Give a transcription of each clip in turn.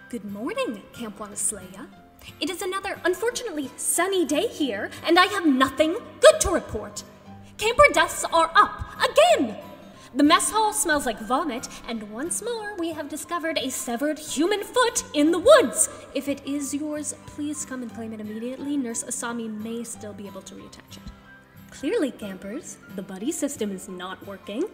Good morning, Camp Wanaslaya. It is another, unfortunately, sunny day here, and I have nothing good to report. Camper deaths are up, again! The mess hall smells like vomit, and once more we have discovered a severed human foot in the woods. If it is yours, please come and claim it immediately. Nurse Asami may still be able to reattach it. Clearly, campers, the buddy system is not working.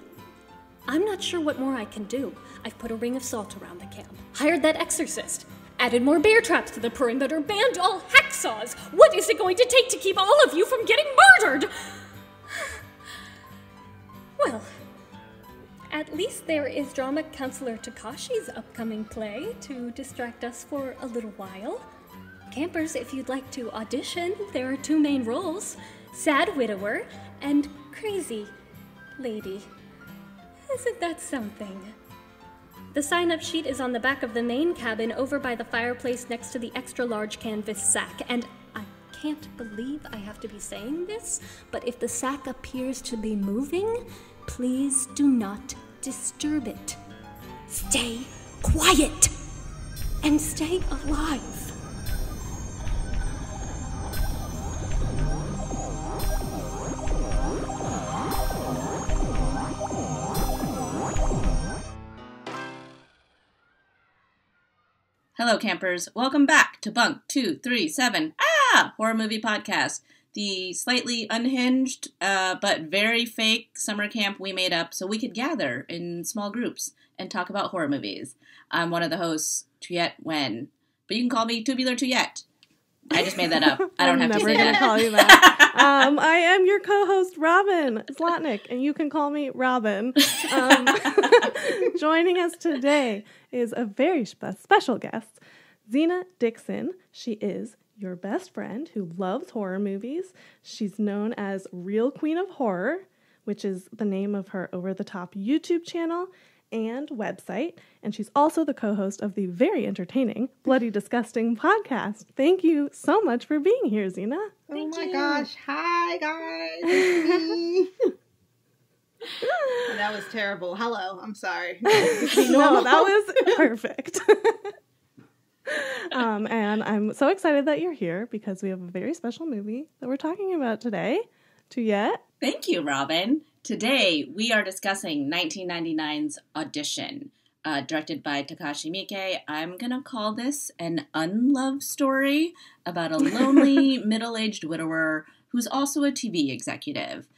I'm not sure what more I can do. I've put a ring of salt around the camp, hired that exorcist, added more bear traps to the perimeter, banned all hacksaws. What is it going to take to keep all of you from getting murdered? Well, at least there is drama counselor Takashi's upcoming play to distract us for a little while. Campers, if you'd like to audition, there are 2 main roles, sad widower and crazy lady. Isn't that something? The sign-up sheet is on the back of the main cabin over by the fireplace next to the extra-large canvas sack, and I can't believe I have to be saying this, but if the sack appears to be moving, please do not disturb it. Stay quiet and stay alive. Hello, campers. Welcome back to Bunk 237, horror movie podcast. The slightly unhinged, but very fake summer camp we made up so we could gather in small groups and talk about horror movies. I'm one of the hosts, Tuyet Wen, but you can call me Tubular Tuyet. I just made that up. I don't have to say that. I'm never going to call you that. I am your co-host, Robin Zlotnick, and you can call me Robin. Joining us today is a very special guest, Zena Dixon. She is your best friend who loves horror movies. She's known as Real Queen of Horror, which is the name of her over-the-top YouTube channel and website. And she's also the co-host of the very entertaining Bloody Disgusting podcast. Thank you so much for being here, Zena. Thank you. Gosh. Hi, guys. It's me. That was terrible. Hello. I'm sorry. No, that was perfect. And I'm so excited that you're here because we have a very special movie that we're talking about today. Tuyet? Thank you, Robin. Today, we are discussing 1999's Audition, directed by Takashi Miike. I'm going to call this an unloved story about a lonely, middle-aged widower who's also a TV executive,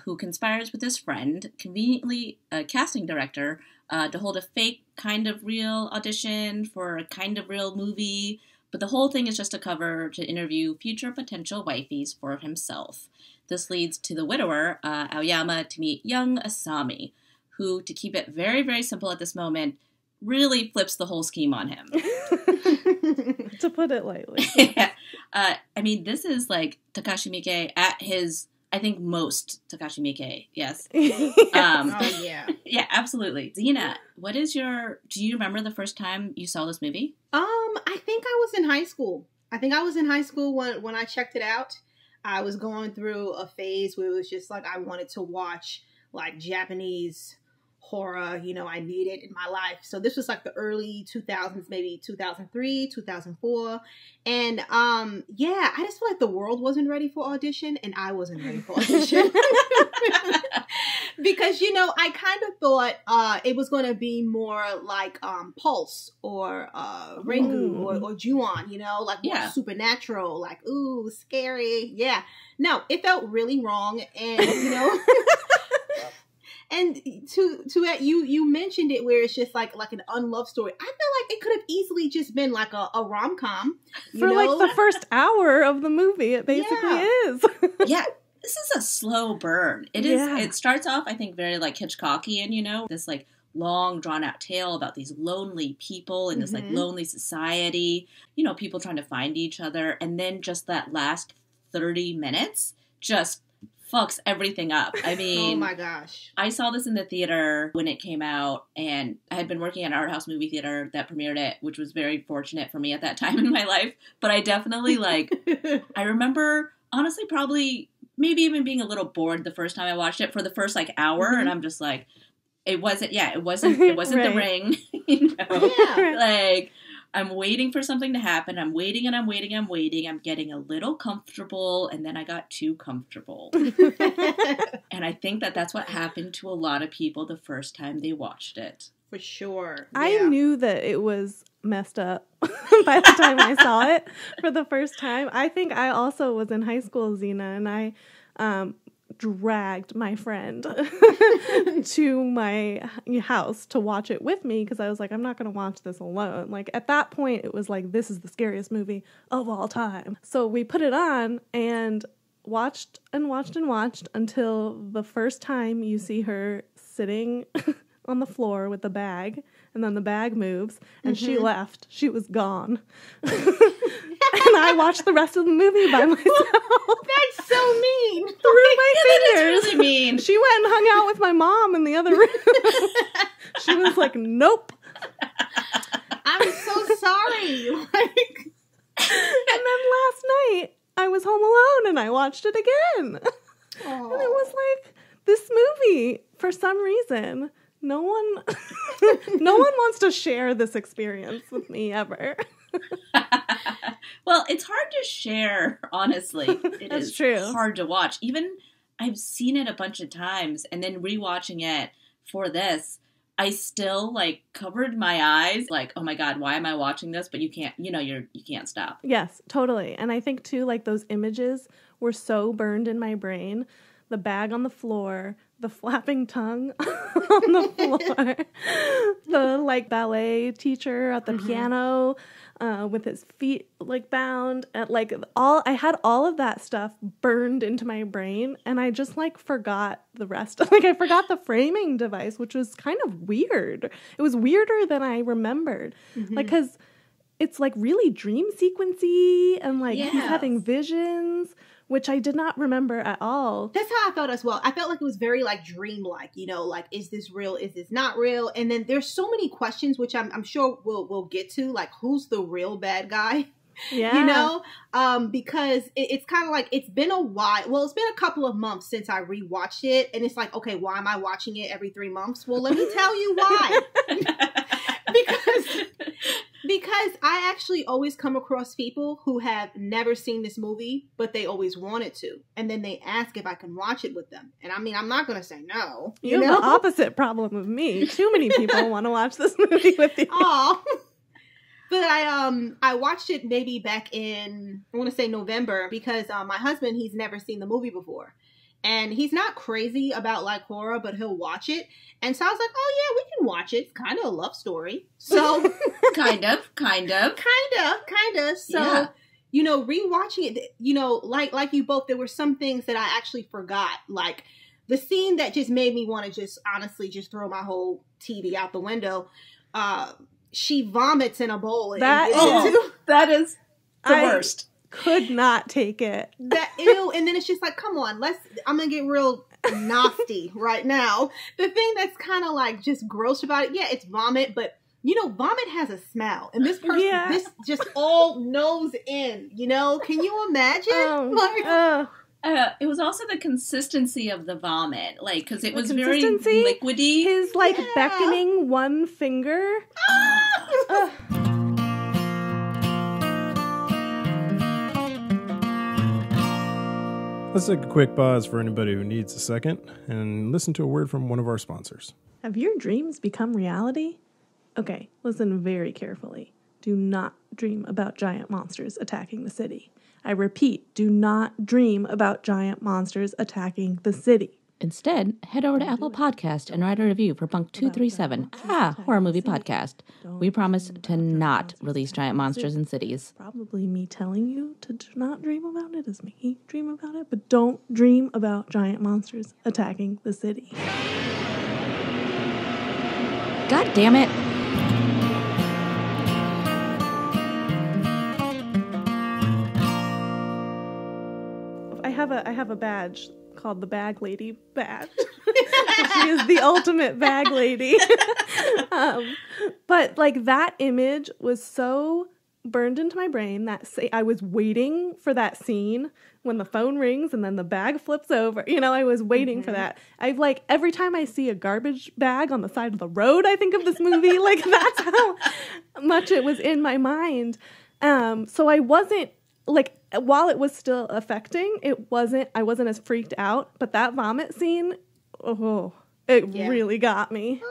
who conspires with his friend, conveniently a casting director, to hold a fake kind of real audition for a kind of real movie. But the whole thing is just a cover to interview future potential wifeys for himself. This leads to the widower, Aoyama, to meet young Asami, who, to keep it very, very simple at this moment, really flips the whole scheme on him. To put it lightly. Yeah. I mean, this is like Takashi Miike at his, I think, most Takashi Miike, yes. Oh, yeah. Yeah, absolutely. Zena, do you remember the first time you saw this movie? I think I was in high school. When I checked it out. I was going through a phase where it was just like I wanted to watch like Japanese horror, I needed in my life. So this was like the early 2000s, maybe 2003, 2004. And I just feel like the world wasn't ready for Audition and I wasn't ready for Audition. Because, I kind of thought it was going to be more like Pulse or Ringu or Ju-on, like more supernatural, like, ooh, scary. Yeah. No, it felt really wrong. And, and to you mentioned it where it's just like an unloved story. I feel like it could have easily just been like a rom-com. For like the first hour of the movie, it basically is. Yeah. This is a slow burn. It is. Yeah. It starts off, I think, very like Hitchcockian, this like long drawn out tale about these lonely people in this like lonely society, people trying to find each other. And then just that last 30 minutes just fucks everything up. I mean, oh my gosh. I saw this in the theater when it came out, and I had been working at an art house movie theater that premiered it, which was very fortunate for me at that time in my life. But I definitely I remember honestly probably maybe even being a little bored the first time I watched it for the first like hour, and I'm just like, it wasn't right. The Ring, Yeah. Like I'm waiting for something to happen. I'm waiting and I'm waiting and I'm waiting. I'm getting a little comfortable, and then I got too comfortable. And I think that that's what happened to a lot of people the first time they watched it. For sure. Yeah. I knew that it was messed up by the time I saw it for the first time. I think I also was in high school, Zena, and I dragged my friend to my house to watch it with me because I was like, I'm not going to watch this alone. Like, at that point, it was like, this is the scariest movie of all time. So we put it on and watched and watched and watched until the first time you see her sitting on the floor with the bag, and then the bag moves, and she left. She was gone. And I watched the rest of the movie by myself. That's so mean. Through my fingers. That is really mean. She went and hung out with my mom in the other room. She was like, nope. I'm so sorry. Like, and then last night, I was home alone and I watched it again. Aww. And it was like, this movie, for some reason, no one wants to share this experience with me ever. Well, it's hard to share, honestly. It That's is true. hard to watch. Even I've seen it a bunch of times, and then rewatching it for this, I still like covered my eyes, like, oh my God, why am I watching this? But you can't, you can't stop. Yes, totally. And I think too, like, those images were so burned in my brain. The bag on the floor, the flapping tongue on the floor, the like ballet teacher at the piano with his feet like bound, and like I had all of that stuff burned into my brain, and I just like forgot the rest. Like, I forgot the framing device, which was kind of weird. It was weirder than I remembered, like, because it's like really dream sequency, and like he's having visions, which I did not remember at all. That's how I felt as well. I felt like it was very like dreamlike, like, is this real? Is this not real? And then there's so many questions, which I'm sure we'll get to, like, who's the real bad guy? Yeah. Because it's kind of like, it's been a while. Well, it's been a couple of months since I rewatched it. And it's like, okay, why am I watching it every 3 months? Well, let me tell you why. Because I actually always come across people who have never seen this movie, but they always wanted to. And then they ask if I can watch it with them. And I mean, I'm not going to say no. You have the opposite problem of me. Too many people want to watch this movie with you. Aw. But I watched it maybe back in, I want to say November, because my husband, he's never seen the movie before. And he's not crazy about like horror, but he'll watch it. And so I was like, oh yeah, we can watch it. It's kind of a love story. So kind of. So, rewatching it, like you both, there were some things that I actually forgot. Like the scene that just made me want to just honestly just throw my whole TV out the window. She vomits in a bowl. That is the worst. Could not take it. That ew. And then it's just like, come on, I'm gonna get real nasty right now. The thing that's kind of like just gross about it, yeah, it's vomit, but vomit has a smell, and this person, this just all nose in. Can you imagine? It was also the consistency of the vomit, like, because it was very liquidy. His beckoning one finger. Let's take a quick pause for anybody who needs a second and listen to a word from one of our sponsors. Have your dreams become reality? Okay, listen very carefully. Do not dream about giant monsters attacking the city. I repeat, do not dream about giant monsters attacking the city. Instead, head over to Apple Podcast and write a review for Punk 237, horror movie podcast. We promise to not release giant monsters in cities. Probably me telling you to do not dream about it is making you dream about it, but don't dream about giant monsters attacking the city. God damn it. I have a badge called the Bag Lady badge. She is the ultimate bag lady. But like that image was so burned into my brain. I was waiting for that scene when the phone rings and then the bag flips over. You know, I was waiting for that. I've like, every time I see a garbage bag on the side of the road, I think of this movie. Like, that's how much it was in my mind. So I wasn't, like, while it was still affecting, I wasn't as freaked out. But that vomit scene, really got me.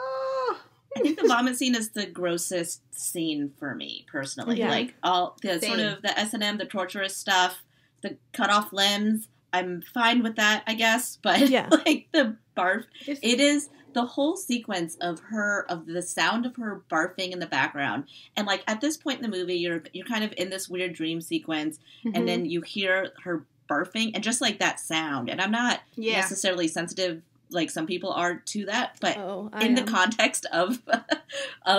I think the vomit scene is the grossest scene for me, personally. Yeah. Like, all the sort of the S&M, the torturous stuff, the cut off limbs, I'm fine with that, I guess. But, like, the barf, it is the whole sequence of the sound of her barfing in the background. And, like, at this point in the movie, you're kind of in this weird dream sequence, and then you hear her barfing, and just, like, that sound. And I'm not necessarily sensitive like some people are to that, but in the context of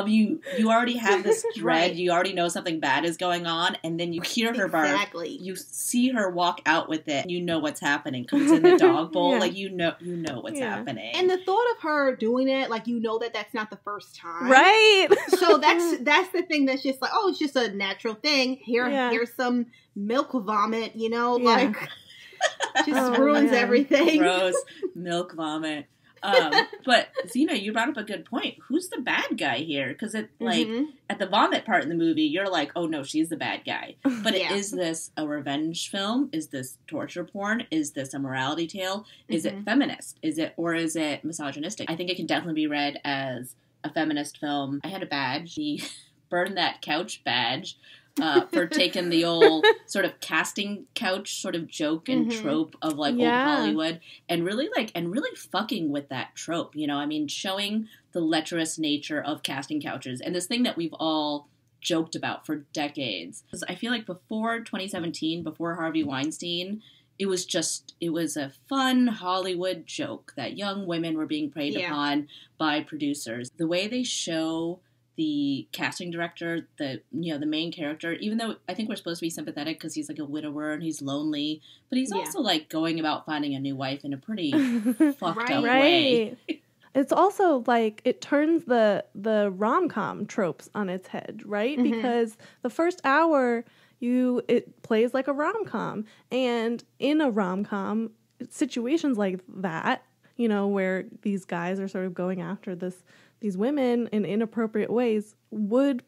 you already have this dread, you already know something bad is going on, and then you hear her barf, you see her walk out with it, you know what's happening because it's in the dog bowl, like you know what's happening. And the thought of her doing it, like, you know that's not the first time, right? So that's the thing that's just like, oh, it's just a natural thing. Here's some milk vomit, you know, like. Just ruins everything. Gross milk vomit. But Zena, you brought up a good point. Who's the bad guy here? Because it like at the vomit part in the movie, you're like, oh no, she's the bad guy. But is this a revenge film? Is this torture porn? Is this a morality tale? Is it feminist? Is it misogynistic? I think it can definitely be read as a feminist film. I had a badge. He burned that couch badge. For taking the old sort of casting couch sort of joke and trope of like old Hollywood and really fucking with that trope, you know, I mean, showing the lecherous nature of casting couches and this thing that we've all joked about for decades. Because I feel like before 2017, before Harvey Weinstein, it was a fun Hollywood joke that young women were being preyed upon by producers. The way they show the casting director, the main character, even though I think we're supposed to be sympathetic because he's like a widower and he's lonely, but he's also like going about finding a new wife in a pretty fucked up way. It's also like it turns the rom-com tropes on its head, right? Because the first hour it plays like a rom-com, and in a rom-com, situations like that, you know, where these guys are sort of going after these women in inappropriate ways would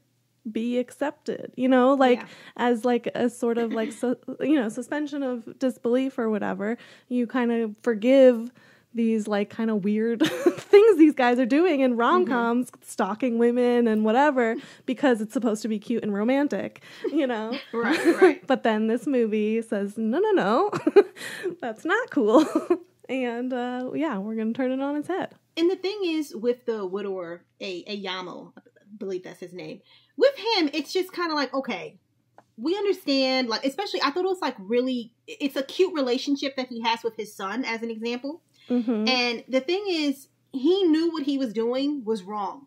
be accepted, you know, like as like a sort of like, suspension of disbelief or whatever. You kind of forgive these like kind of weird things these guys are doing in rom-coms, stalking women and whatever, because it's supposed to be cute and romantic, you know? Right. But then this movie says, no, that's not cool. And we're going to turn it on its head. And the thing is, with the widower, Ayamo, I believe that's his name, with him, it's just kind of like, okay, we understand, like, especially, I thought it was like really, it's a cute relationship that he has with his son, as an example. And the thing is, he knew what he was doing was wrong.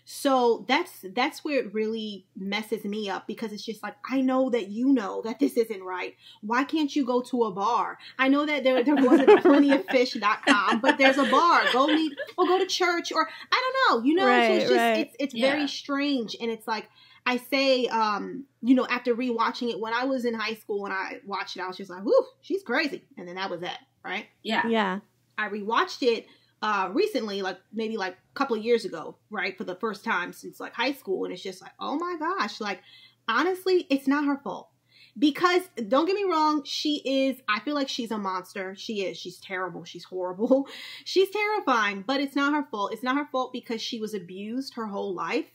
So that's where it really messes me up, because it's just like, I know that you know that this isn't right. Why can't you go to a bar? I know that there wasn't plentyoffish.com, but there's a bar. Go meet or go to church, or I don't know. You know, it's just it's very strange. And it's like, I say, after rewatching it, when I was in high school and I watched it, I was just like, whoo, she's crazy. And then that was it, right? Yeah. I rewatched it recently, like maybe like a couple of years ago, right? For the first time since like high school. And it's just like, oh my gosh, like, honestly, it's not her fault. Because don't get me wrong, I feel like she's a monster. She's terrible. She's horrible. She's terrifying, but it's not her fault. It's not her fault because she was abused her whole life,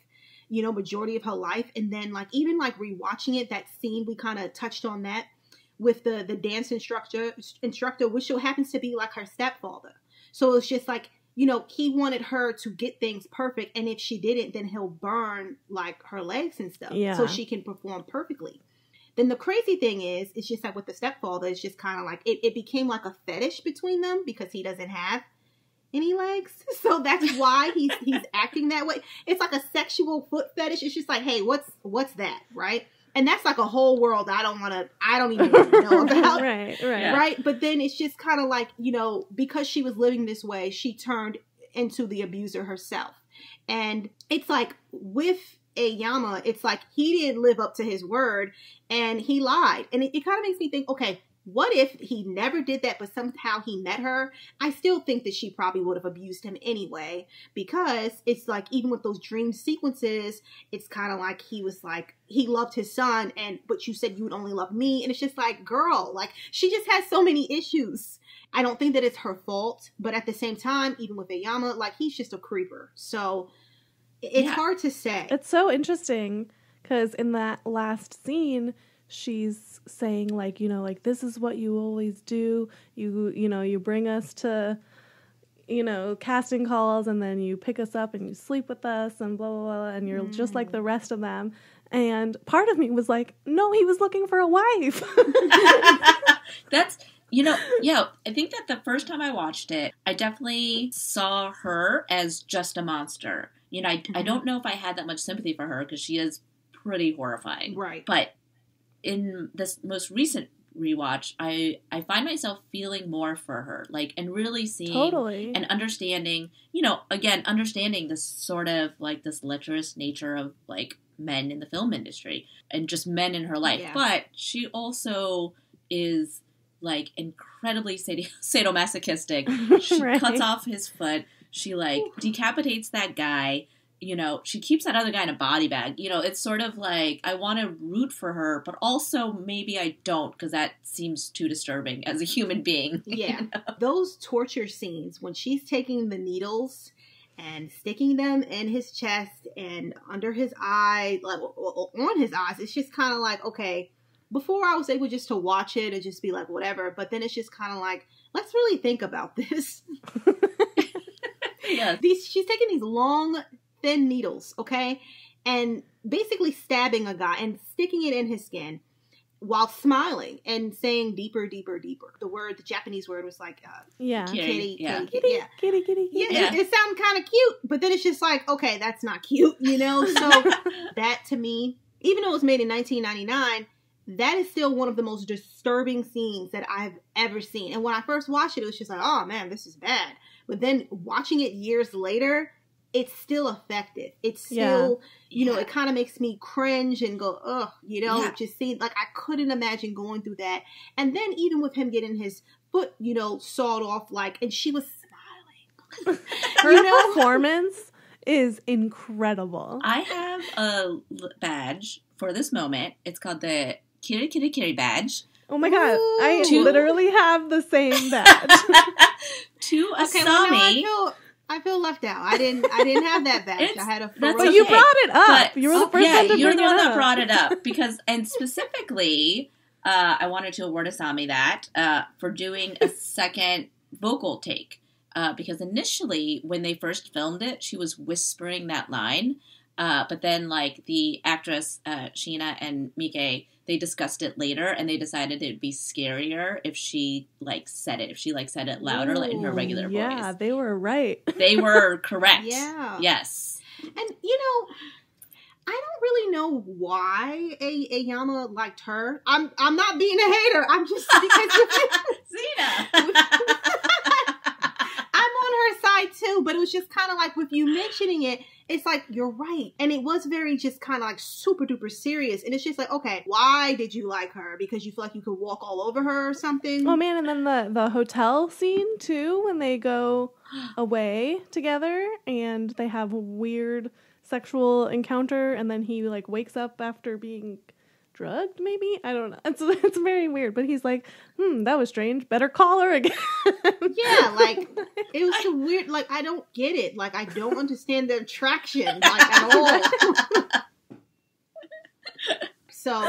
you know, majority of her life. And then like, even like rewatching it, that scene, we kind of touched on that with the dance instructor, which so happens to be like her stepfather. So it's just like, you know, he wanted her to get things perfect. And if she didn't, then he'll burn like her legs and stuff so she can perform perfectly. Then the crazy thing is, it's just like with the stepfather, it's just kind of like, it became like a fetish between them because he doesn't have any legs. So that's why he's acting that way. It's like a sexual foot fetish. It's just like, hey, what's that? Right. And that's like a whole world I don't even want to know about. Right. But then it's just kind of like, you know, because she was living this way, she turned into the abuser herself. And it's like with Aoyama, it's like he didn't live up to his word and he lied. And it kind of makes me think, okay, what if he never did that, but somehow he met her? I still think that she probably would have abused him anyway, because it's like, even with those dream sequences, it's kind of like he was like, he loved his son, but you said you would only love me. And it's just like, girl, like, she just has so many issues. I don't think that it's her fault, but at the same time, even with Aoyama, like, he's just a creeper. So it's hard to say. It's so interesting because in that last scene, she's saying, like, you know, like, this is what you always do. You know, you bring us to, you know, casting calls, and then you pick us up and you sleep with us and blah, blah, blah, and you're just like the rest of them. And part of me was like, no, he was looking for a wife. That's, you know, yeah, I think that the first time I watched it, I definitely saw her as just a monster. You know, I don't know if I had that much sympathy for her because she is pretty horrifying. Right. But in this most recent rewatch, I find myself feeling more for her, like, and really seeing and understanding, you know, again, understanding this sort of like this lecherous nature of like men in the film industry and just men in her life. Yeah. But she also is like incredibly sadomasochistic. She cuts off his foot. She like decapitates that guy. You know, she keeps that other guy in a body bag. You know, it's sort of like, I want to root for her, but also maybe I don't, because that seems too disturbing as a human being. Yeah. You know? Those torture scenes, when she's taking the needles and sticking them in his chest and under his eye, like on his eyes, it's just kind of like, okay, before I was able just to watch it and just be like, whatever, but then it's just kind of like, let's really think about this. Yeah. She's taking these long, thin needles, okay, and basically stabbing a guy and sticking it in his skin while smiling and saying deeper, deeper, deeper. The Japanese word was like, kitty, kitty, kitty, kitty, kitty. Yeah. It sounded kind of cute, but then it's just like, okay, that's not cute, you know? So that to me, even though it was made in 1999, that is still one of the most disturbing scenes that I've ever seen. And when I first watched it, it was just like, oh man, this is bad. But then watching it years later, it's still effective. It's still, you know, it kind of makes me cringe and go, ugh, you know, it just seemed like I couldn't imagine going through that. And then even with him getting his foot, you know, sawed off, like, and she was smiling. Her performance is incredible. I have a badge for this moment. It's called the Kiri Kiri Kiri badge. Oh my god, I literally have the same badge. To Asami. Well, I feel left out. I didn't have that badge. I had a But you brought it up. You were the first one to bring it up. You're the one that brought it up because, and specifically, I wanted to award Asami that for doing a second vocal take because initially when they first filmed it, she was whispering that line, but then like the actress Sheena and Miike, they discussed it later and they decided it'd be scarier if she like said it, said it louder, like in her regular voice. Yeah, they were right. They were correct. Yeah. Yes. And you know, I don't really know why Aoyama liked her. I'm not being a hater. I'm just because Zena. I'm on her side too, but it was just kind of like with you mentioning it, it's like, you're right. And it was very just kind of like super duper serious. And it's just like, okay, why did you like her? Because you feel like you could walk all over her or something? Oh man, and then the hotel scene too, when they go away together and they have a weird sexual encounter and then he like wakes up after being drugged, maybe? I don't know. It's very weird, but he's like, that was strange. Better call her again. Yeah, like, it was so weird. Like, I don't get it. Like, I don't understand the attraction, like, at all. So,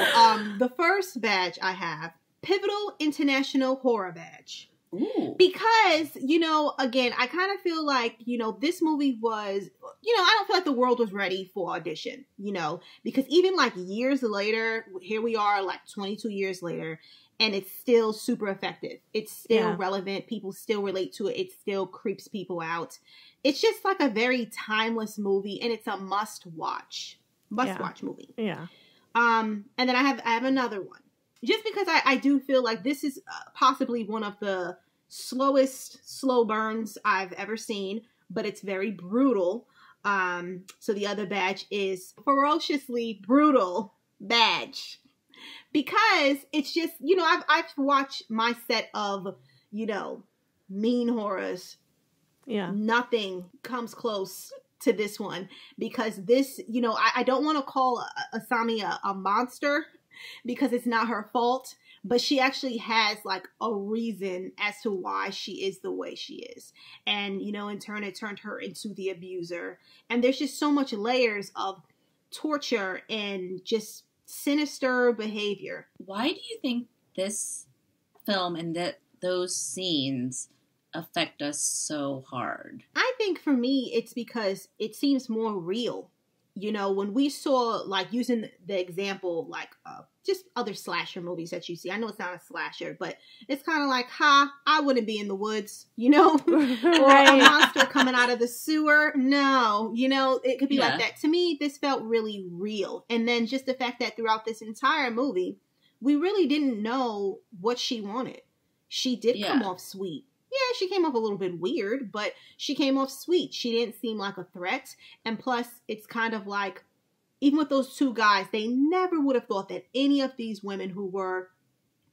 the first badge I have, Pivotal International Horror Badge. Ooh. Because, you know, again, I kind of feel like, you know, this movie was, you know, I don't feel like the world was ready for Audition, you know, because even like years later, here we are like 22 years later, and it's still super effective. It's still relevant. People still relate to it. It still creeps people out. It's just like a very timeless movie, and it's a must-watch movie. Yeah. And then I have another one. Just because I do feel like this is possibly one of the slowest slow burns I've ever seen, but it's very brutal. So the other badge is ferociously brutal badge. Because it's just, I've watched my set of, mean horrors. Yeah. Nothing comes close to this one. Because this, I don't want to call Asami a monster because it's not her fault. But she actually has like a reason as to why she is the way she is. And, in turn, it turned her into the abuser. And there's just so much layers of torture and just sinister behavior. Why do you think this film and those scenes affect us so hard? I think for me, it's because it seems more real. When we saw, like, using the example, like, just other slasher movies that you see. I know it's not a slasher, but it's kind of like, I wouldn't be in the woods, or a monster coming out of the sewer. No, it could be like that. To me, this felt really real. And then just the fact that throughout this entire movie, we really didn't know what she wanted. She did come off sweet. Yeah, she came off a little bit weird, but she came off sweet. She didn't seem like a threat. And plus, it's kind of like, even with those two guys, they never would have thought that any of these women who were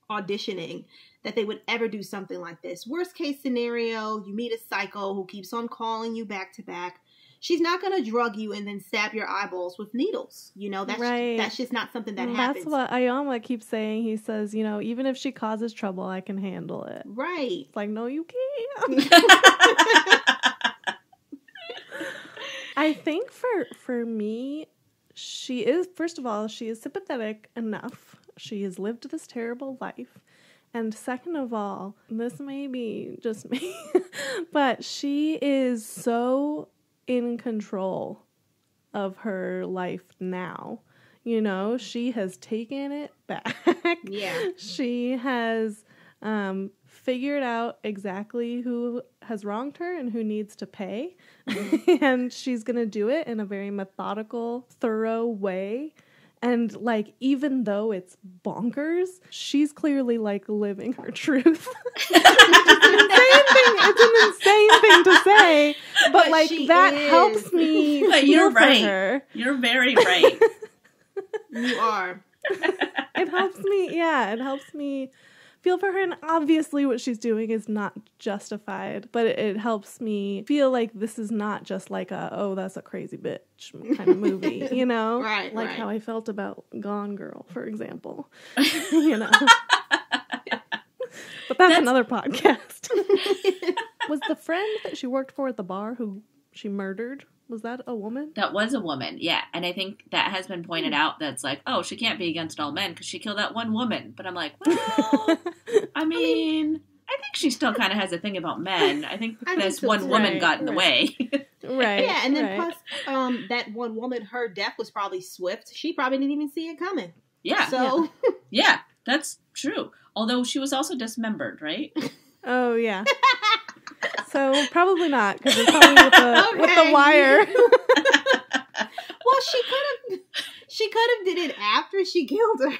auditioning, that they would ever do something like this. Worst case scenario, you meet a psycho who keeps on calling you back to back. She's not going to drug you and then stab your eyeballs with needles. That's just not something that happens. That's what Ayama keeps saying. He says, even if she causes trouble, I can handle it. Right. It's like, no, you can't. I think for me, she is, first of all, she is sympathetic enough. She has lived this terrible life. And second of all, this may be just me, but she is so in control of her life now. She has taken it back. Yeah. She has figured out exactly who has wronged her and who needs to pay. And she's going to do it in a very methodical, thorough way. And, like, even though it's bonkers, she's clearly, like, living her truth. It's an insane thing to say, but like, that helps me feel for her. You're very right. You are. It helps me feel for her, and obviously what she's doing is not justified, but it helps me feel like this is not just like that's a crazy bitch kind of movie, Right, like right. how I felt about Gone Girl, for example. But that's another podcast. Was the friend that she worked for at the bar who she murdered, was that a woman? That was a woman, yeah. And I think that has been pointed out, that's like, she can't be against all men because she killed that one woman. But I'm like, well, I mean, I think she still kind of has a thing about men. I think this one woman got in the way. Right. Yeah, and then plus, that one woman, her death was probably swift. She probably didn't even see it coming. Yeah. So. Yeah, that's true. Although she was also dismembered, right? Oh, yeah. So probably not, because it's probably with the wire. Well, she could have did it after she killed her.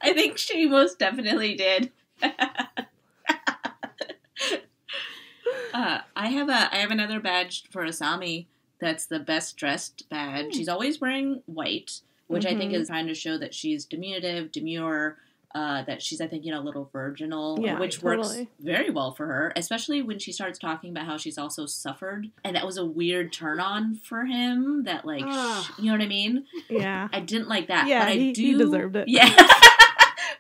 I think she most definitely did. I have another badge for Asami. That's the best dressed badge. She's always wearing white, which I think is trying to show that she's diminutive, demure. That she's, I think, a little virginal, which works very well for her, especially when she starts talking about how she's also suffered. And that was a weird turn on for him that, like, you know what I mean? Yeah. I didn't like that. Yeah, but he deserved it. Yeah.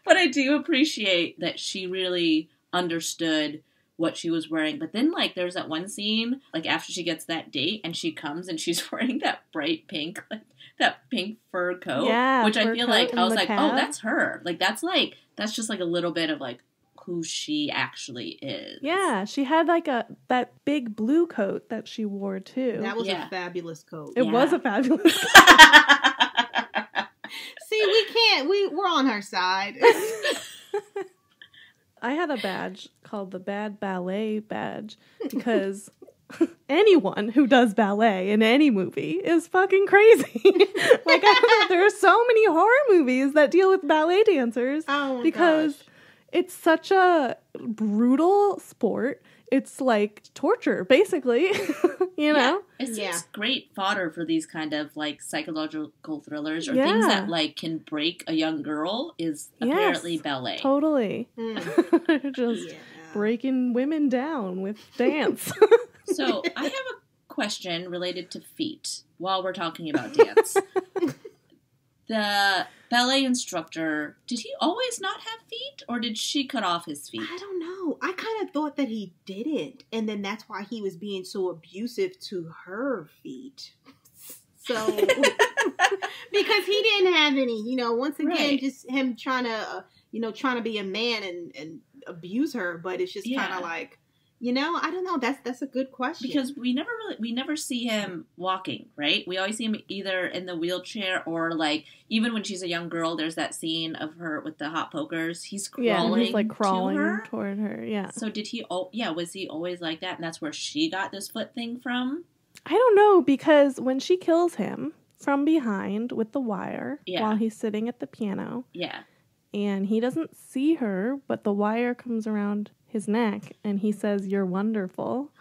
But I do appreciate that she really understood what she was wearing. But then, like, there's that one scene, like, after she gets that date and she comes and she's wearing that bright pink, like, that pink fur coat, which I feel like, I was like, oh, that's her. Like, that's just like a little bit of like who she actually is. Yeah, she had like that big blue coat that she wore too. That was a fabulous coat. It was a fabulous coat. See, we're on her side. I had a badge called the Bad Ballet Badge because anyone who does ballet in any movie is fucking crazy. Like, there are so many horror movies that deal with ballet dancers because it's such a brutal sport. it's like torture, basically. You know? It's just great fodder for these kind of like psychological thrillers or things that like can break a young girl is apparently ballet. Totally. Just breaking women down with dance. So I have a question related to feet while we're talking about dance. The ballet instructor, did he always not have feet, or did she cut off his feet? I don't know. I kind of thought that he didn't, and then that's why he was being so abusive to her feet. So, because he didn't have any, you know, once again, just him trying to, trying to be a man and abuse her, but it's just kind of like, you know, I don't know. That's a good question. Because we never see him walking, right? We always see him either in the wheelchair or like even when she's a young girl. There's that scene of her with the hot pokers. He's crawling, he's like crawling to her. toward her. Yeah. So did he? Oh, yeah. Was he always like that? And that's where she got this foot thing from. I don't know, because when she kills him from behind with the wire while he's sitting at the piano, and he doesn't see her, but the wire comes around his neck, and he says, "You're wonderful,"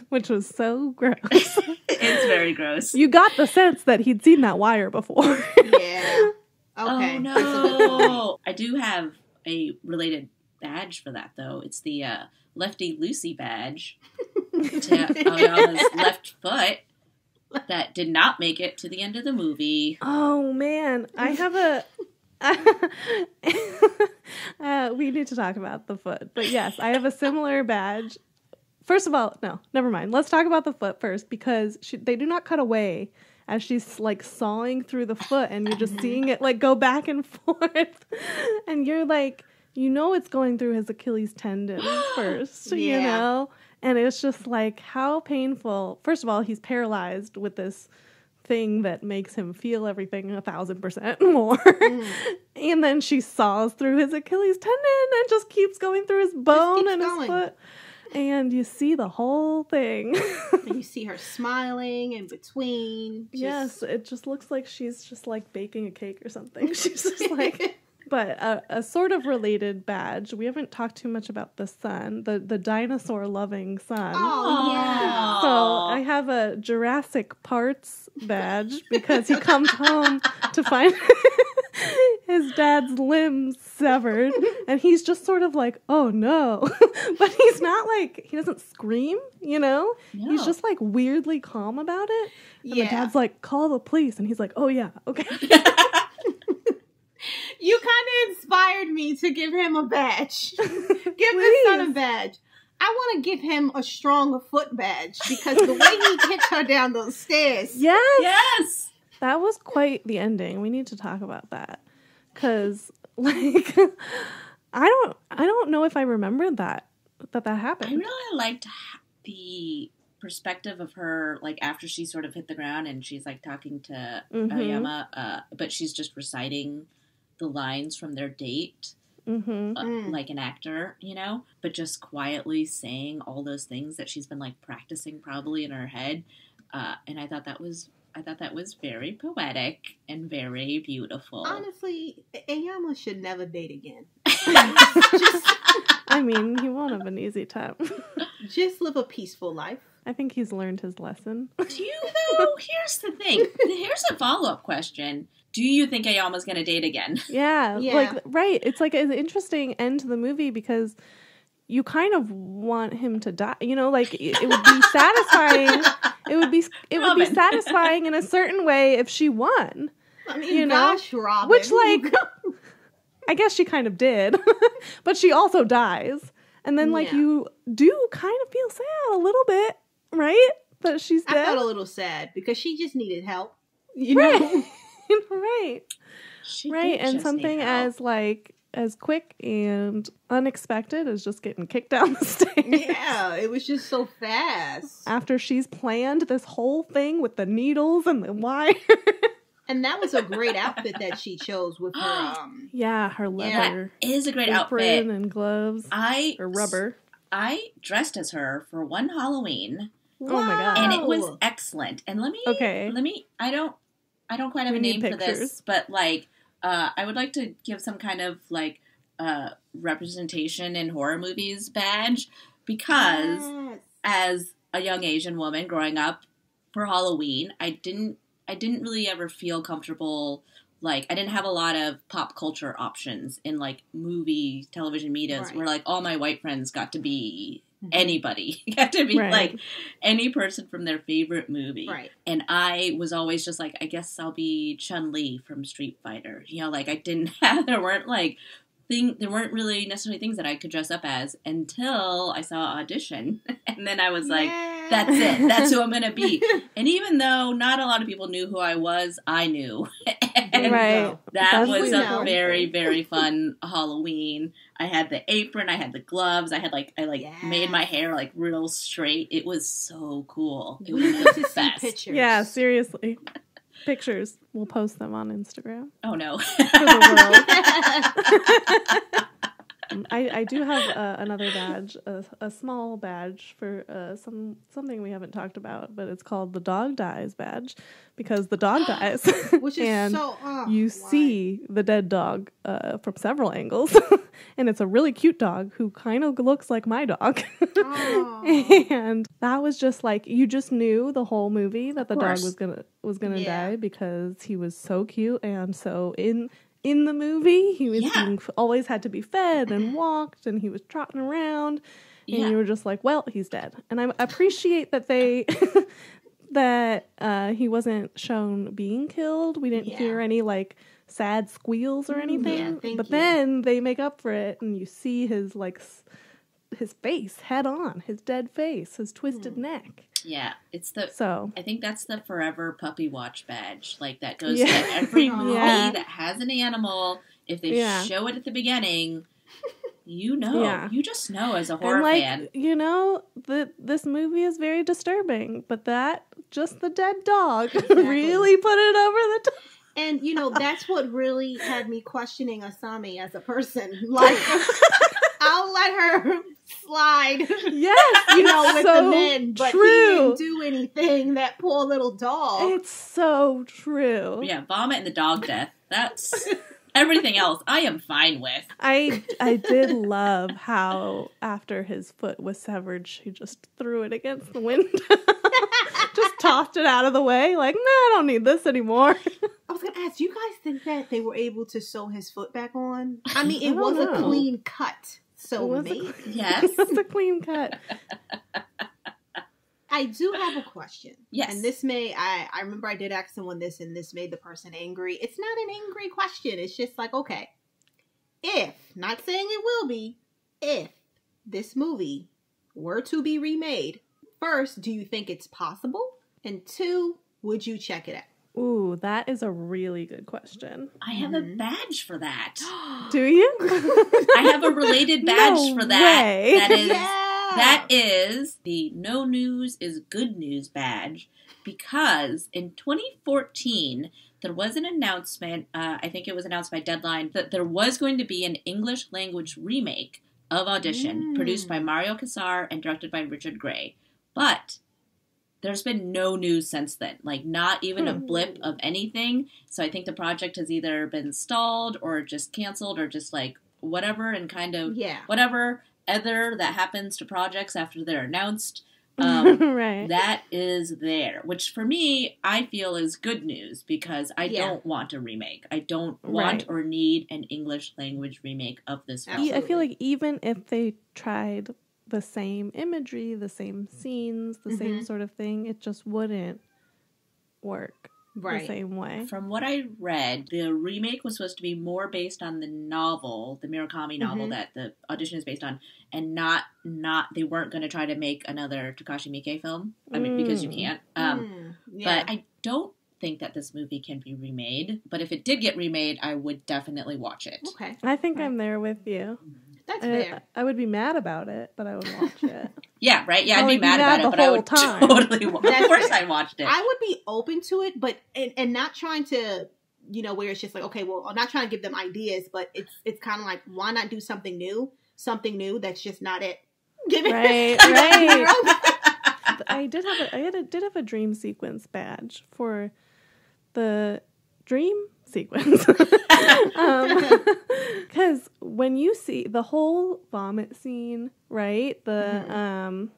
which was so gross. It's very gross. You got the sense that he'd seen that wire before. Yeah. Okay. Oh, no. I do have a related badge for that, though. It's the Lefty Lucy badge to Aoyama's left foot that did not make it to the end of the movie. Oh, man. I have a... we need to talk about the foot. But yes, I have a similar badge. First of all, no, never mind. Let's talk about the foot first, because they do not cut away as she's like sawing through the foot, and you're just seeing it like go back and forth. And you're like, you know, it's going through his Achilles tendon first, you know? And it's just like, how painful. First of all, he's paralyzed with this thing that makes him feel everything 1,000% more. And then she saws through his Achilles tendon and just keeps going through his bone and his foot. And you see the whole thing. And you see her smiling in between. Yes, it just looks like she's just like baking a cake or something. She's just like... But a sort of related badge. We haven't talked too much about the son, the dinosaur-loving son. Oh, yeah. So I have a Jurassic Parts badge because he comes home to find his dad's limbs severed, and he's just sort of like, oh no. But he's not like, he doesn't scream, you know? No. He's just like weirdly calm about it. And the dad's like, call the police. And he's like, oh yeah, okay. You kind of inspired me to give him a badge. Give this son a badge. I want to give him a strong foot badge because the way he kicks her down those stairs. Yes. That was quite the ending. We need to talk about that. Because, like, I don't know if I remembered that happened. I really liked the perspective of her, like, after she sort of hit the ground and she's, like, talking to Aoyama, but she's just reciting the lines from their date, like an actor, you know, but just quietly saying all those things that she's been like practicing probably in her head, and I thought that was very poetic and very beautiful. Honestly, Aoyama should never date again. I mean, he won't have an easy time. Just live a peaceful life. I think he's learned his lesson. Do you, though? Here's the thing. Here's a follow-up question. Do you think Aoyama's going to date again? Yeah. Like, right. It's like an interesting end to the movie because you kind of want him to die. You know, like it would be satisfying. It would be satisfying in a certain way if she won. I mean, you know? Gosh, Robin. Which, like, I guess she kind of did. But she also dies. And then, like, you do kind of feel sad a little bit, right? That she's dead. I felt a little sad because she just needed help. You know? Right. And something as like as quick and unexpected as just getting kicked down the stairs. Yeah, it was just so fast. After she's planned this whole thing with the needles and the wire. And that was a great outfit that she chose with her her leather. That is a great outfit. And gloves. Or rubber. I dressed as her for one Halloween. Wow. Oh my god. And it was excellent. And let me I don't quite have a name for this, but like, I would like to give some kind of like representation in horror movies badge. because as a young Asian woman growing up for Halloween, I didn't really ever feel comfortable. Like, I didn't have a lot of pop culture options in, like, movie, television medias where, like, all my white friends got to be anybody. Got to be, like, any person from their favorite movie. Right. And I was always just like, I guess I'll be Chun-Li from Street Fighter. You know, like, I didn't have, there weren't really necessarily things that I could dress up as until I saw Audition. And then I was like, that's it. That's who I'm going to be. And even though not a lot of people knew who I was, I knew. And that was a very, very fun Halloween. I had the apron. I had the gloves. I made my hair like real straight. It was so cool. It was the best. Pictures. Yeah, seriously. Pictures. We'll post them on Instagram. Oh, no. For the world. I do have another badge, a small badge for something we haven't talked about, but it's called the dog dies badge because the dog dies. Which is and so... you see the dead dog from several angles. And it's a really cute dog who kind of looks like my dog. And that was just like, you just knew the whole movie that the dog was gonna die because he was so cute and so in the movie, he was always had to be fed and walked, and he was trotting around, and you were just like, well, he's dead. And I appreciate that they that he wasn't shown being killed. We didn't hear any like sad squeals or anything. But then they make up for it, and you see his like his face head on, his dead face, his twisted neck. Yeah, I think that's the Forever Puppy Watch badge. Like, that goes to every movie that has an animal. If they show it at the beginning, you know. Yeah. You just know as a horror fan. You know, this movie is very disturbing, but just the dead dog really put it over the top. And, you know, that's what really had me questioning Asami as a person. Like, I'll let her slide. Yes, you know, with so the men, but true. he didn't do anything. That poor little dog. It's so true. Yeah, vomit and the dog death. That's everything else I am fine with. I did love how after his foot was severed, she just threw it against the window. Just tossed it out of the way. Like, no, I don't need this anymore. I was going to ask, do you guys think that they were able to sew his foot back on? I mean, it was a clean cut. So maybe. Yes. It's a clean cut. I do have a question. Yes. And this I remember I did ask someone this, and this made the person angry. It's not an angry question. It's just like, okay, if, not saying it will be, if this movie were to be remade, first, do you think it's possible? And two, would you check it out? Ooh, that is a really good question. I have a badge for that. Do you? I have a related badge for that. Way. That is the No News is Good News badge, because in 2014 there was an announcement, I think it was announced by Deadline, that there was going to be an English language remake of Audition, produced by Mario Casar and directed by Richard Gray. But there's been no news since then, like not even a blip of anything. So I think the project has either been stalled or just canceled or just like whatever, and kind of whatever other that happens to projects after they're announced. Right. That is there, which for me, I feel is good news, because I don't want a remake. I don't want or need an English language remake of this film. I feel like even if they tried the same imagery, the same scenes, the same sort of thing, it just wouldn't work the same way. From what I read, the remake was supposed to be more based on the novel, the Murakami novel that the Audition is based on, and not they weren't going to try to make another Takashi Miike film. I mean, because you can't. But I don't think that this movie can be remade. But if it did get remade, I would definitely watch it. Okay. I think I'm there with you. That's fair. I would be mad about it, but I would watch it. Yeah, right? Yeah, I'd be mad about it, but I would totally watch it. Of course I watched it. I would be open to it, but and not trying to, you know, where it's just like, okay, well, I'm not trying to give them ideas, but it's kind of like, why not do something new? Something new that's just not it. Give it. Right. I did have a dream sequence badge for the dream sequence. Because when you see the whole vomit scene, right? The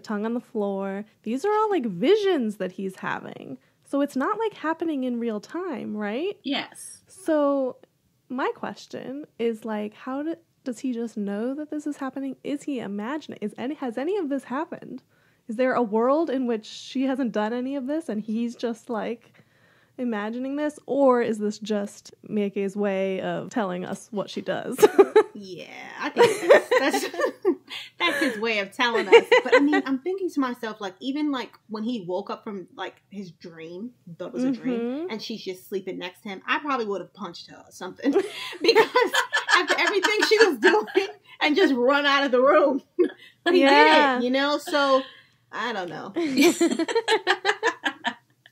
tongue on the floor, these are all like visions that he's having. So it's not like happening in real time, right? Yes. So my question is like, does he just know that this is happening? Is he imagining? Has any of this happened? Is there a world in which she hasn't done any of this and he's just like imagining this? Or is this just Miike's way of telling us what she does? Yeah, I think that's his way of telling us. But I mean, I'm thinking to myself, like, even like when he woke up from like his dream, thought it was a dream, and she's just sleeping next to him, I probably would have punched her or something. Because after everything she was doing and just run out of the room. But he did, you know? So I don't know.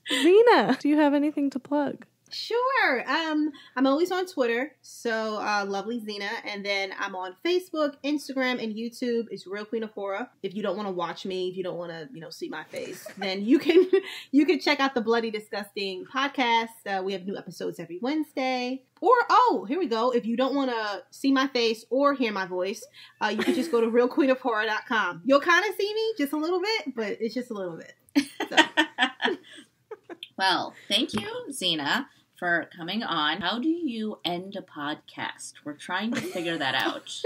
Zena, do you have anything to plug? Sure. I'm always on Twitter, so lovely Zena, and then I'm on Facebook, Instagram, and YouTube. It's Real Queen of Horror. If you don't want to watch me, if you don't want to, see my face, then you can check out the Bloody Disgusting podcast. We have new episodes every Wednesday. Or here we go. If you don't want to see my face or hear my voice, you can just go to realqueenofhorror.com. You'll kind of see me just a little bit, but it's just a little bit. So. Well, thank you, Zena, for coming on. How do you end a podcast? We're trying to figure that out.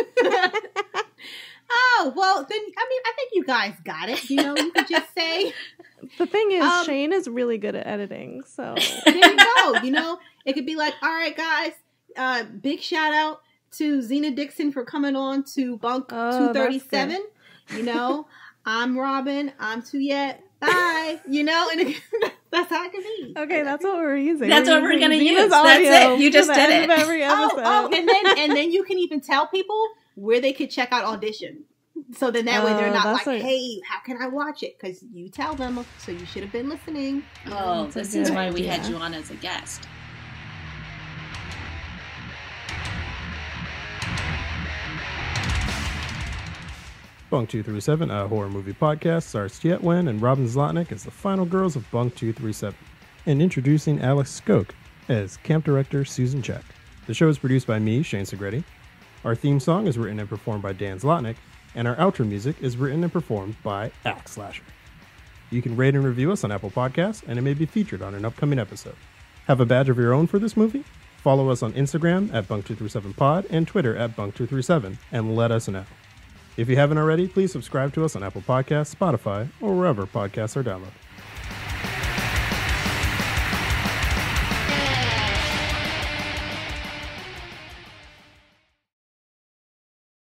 Oh, well, then, I think you guys got it. You could just say... The thing is, Shane is really good at editing, so... There you go, It could be like, all right, guys, big shout out to Zena Dixon for coming on to Bunk 237. I'm Robin, I'm Tuyet, bye, and that's how it can be. Okay, that's what we're using. That's what we're going to use. That's it. You just did it. Every episode. And then you can even tell people where they could check out Audition. So then that way they're not like, hey, how can I watch it? Because you tell them, so you should have been listening. Oh, this is why we had you on as a guest. Bunk 237, a horror movie podcast, stars Tuyet and Robin Zlotnick as the final girls of Bunk 237, and introducing Alex Skoke as camp director Susan Check. The show is produced by me, Shane Segretti. Our theme song is written and performed by Dan Zlotnick, and our outro music is written and performed by Axe Slasher. You can rate and review us on Apple Podcasts, and it may be featured on an upcoming episode. Have a badge of your own for this movie? Follow us on Instagram at Bunk237Pod and Twitter at Bunk237, and let us know. If you haven't already, please subscribe to us on Apple Podcasts, Spotify, or wherever podcasts are downloaded.